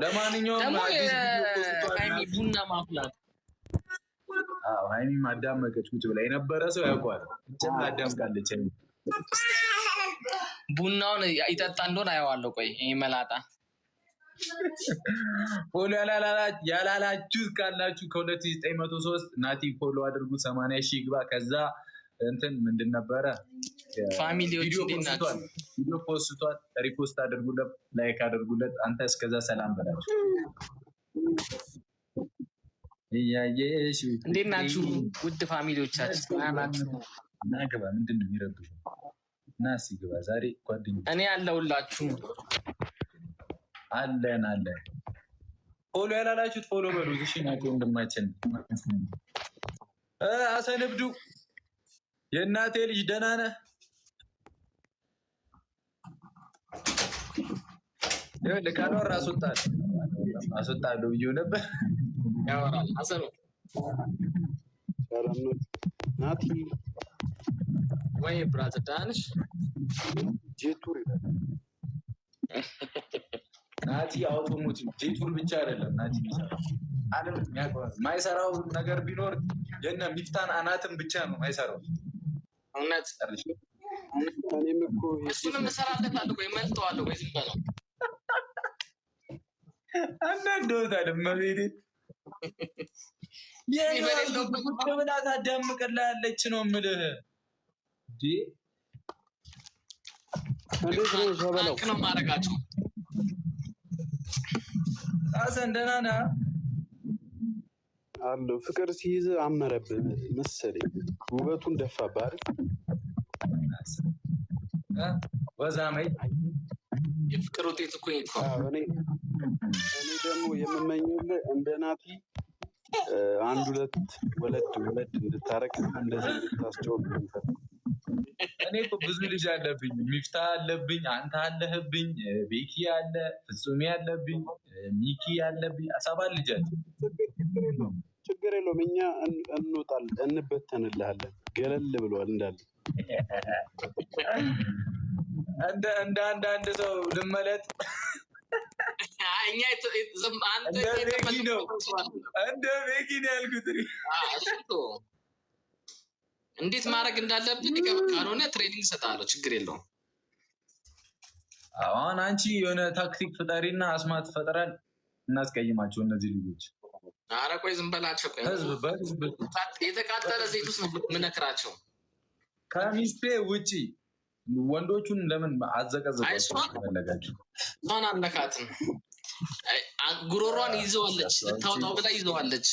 ለማንኛውም አዲስ ቪዲዮ ፖስቷል። ሃይሚ ቡና ማፍላት ሃይሚ ማዳመቀች ቁጭ ብላ የነበረ ሰው ያውቀዋል። እንትን አዳምቃለች። ቡናውን ይጠጣ እንደሆነ አየዋለሁ። ቆይ ይሄ መላጣ ፎሎ ያላላችሁ ካላችሁ ከ2903 ናቲ ፎሎ አድርጉ። 80,000 ይግባ። ከዛ እንትን ምንድን ነበረ ፋሚሊዎች ቪዲዮ ፖስቷል። ሪፖስት አድርጉለት፣ ላይክ አድርጉለት። አንተ እስከዛ ሰላም በላችሁ። እንዴት ናችሁ ውድ ፋሚሊዎቻችን? እና ግባ። ምንድን ነው የሚረብሽ? እና እስኪ ግባ። ዛሬ ጓደኞች እኔ ያለሁላችሁ አለን። ፎሎ ያላላችሁት ፎሎ በሉት። እሺ ናቸው ወንድማችን ሀሰን እብዱ የእናቴ ልጅ ደህና ነህ? ይኸውልህ ካልወራ አስወጣለሁ ብዬው ነበር። ያወራል ሀሰኑ ናቲ ወይ ብራዘር ዳንሽ ጄቱር ይላል። ናቲ አውቶሞቲቭ ጄቱር ብቻ አይደለም ናቲ አለም ማይሰራው ነገር ቢኖር የነ ሚፍታን አናትን ብቻ ነው ማይሰራው። እውነት እኔም እኮ እሱንም እሰራለታለሁ ወይ መልጠዋለሁ ወይ ዝም በለው አንዳንዶታል መቤቴ የበላ ታዳምቅልሃለች ነው የምልህ። እንዴት ነው ሸበለው ነው ማድረጋቸው? ሀሰን ደህና ነህ? አለሁ። ፍቅር ሲይዝ አመረብህ መሰለኝ። ውበቱን ደፋብህ አይደል? ወዛመይ የፍቅር ውጤት እኮ እኔ ደግሞ የምመኘውልህ እንደ ናቲ አንድ ሁለት ወለድ እንድታረግ እንደዚህ እንድታስጨውል ነው። እኔ እኮ ብዙ ልጅ አለብኝ። ሚፍታ አለብኝ፣ አንተ አለህብኝ፣ ቤኪ አለ፣ ፍጹሜ አለብኝ፣ ሚኪ አለብኝ። 7 ልጅ አለ። ችግር የለውም። እኛ እንወጣለን፣ እንበተንልሃለን። ገለል ብለዋል እንዳለ እንደ አንዳንድ ሰው ልመለጥ። እንደ ቤኪ ነው ያልኩት። እንዴት ማድረግ እንዳለብን ካልሆነ ትሬኒንግ እሰጥሃለሁ። ችግር የለውም። አሁን አንቺ የሆነ ታክቲክ ፍጠሪና አስማት ፈጥረን እናስቀይማቸው እነዚህ ልጆች። ኧረ ቆይ ዝም በላቸው። የተቃጠለ ዘይት ውስጥ ነው የምነክራቸው። ከሚስቴ ውጪ ወንዶቹን ለምን አዘቀዘቃችሁ? ፈለጋችሁ ማን አነካትም? ጉሮሯን ይዘዋለች፣ ልታወጣው ብላ ይዘዋለች።